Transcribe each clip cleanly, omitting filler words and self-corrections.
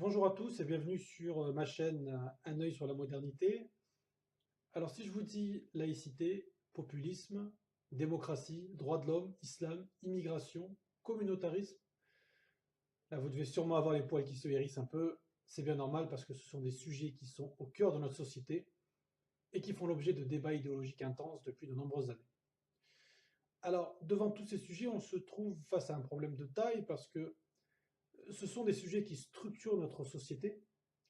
Bonjour à tous et bienvenue sur ma chaîne Un œil sur la modernité. Alors si je vous dis laïcité, populisme, démocratie, droits de l'homme, islam, immigration, communautarisme, là vous devez sûrement avoir les poils qui se hérissent un peu. C'est bien normal parce que ce sont des sujets qui sont au cœur de notre société et qui font l'objet de débats idéologiques intenses depuis de nombreuses années. Alors devant tous ces sujets, on se trouve face à un problème de taille parce que ce sont des sujets qui structurent notre société.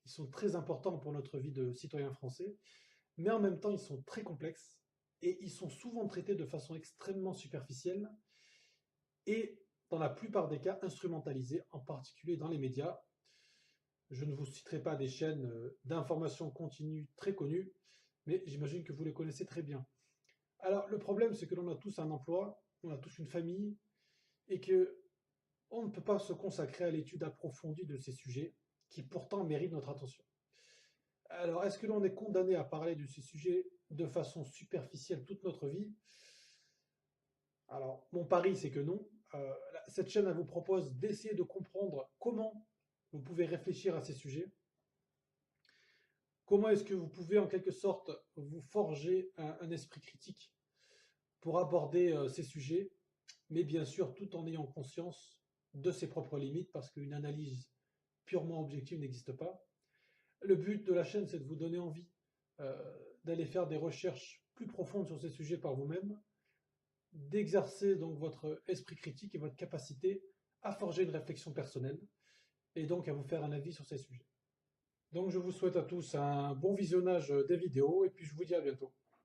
Ils sont très importants pour notre vie de citoyen français, mais en même temps, ils sont très complexes et ils sont souvent traités de façon extrêmement superficielle et, dans la plupart des cas, instrumentalisés, en particulier dans les médias. Je ne vous citerai pas des chaînes d'information continue très connues, mais j'imagine que vous les connaissez très bien. Alors, le problème, c'est que l'on a tous un emploi, on a tous une famille, et que on ne peut pas se consacrer à l'étude approfondie de ces sujets qui pourtant méritent notre attention. Alors, est-ce que l'on est condamné à parler de ces sujets de façon superficielle toute notre vie? Alors, mon pari, c'est que non. Cette chaîne, elle vous propose d'essayer de comprendre comment vous pouvez réfléchir à ces sujets, comment est-ce que vous pouvez en quelque sorte vous forger un esprit critique pour aborder ces sujets, mais bien sûr tout en ayant conscience de ses propres limites, parce qu'une analyse purement objective n'existe pas. Le but de la chaîne, c'est de vous donner envie d'aller faire des recherches plus profondes sur ces sujets par vous-même, d'exercer donc votre esprit critique et votre capacité à forger une réflexion personnelle, et donc à vous faire un avis sur ces sujets. Donc je vous souhaite à tous un bon visionnage des vidéos, et puis je vous dis à bientôt.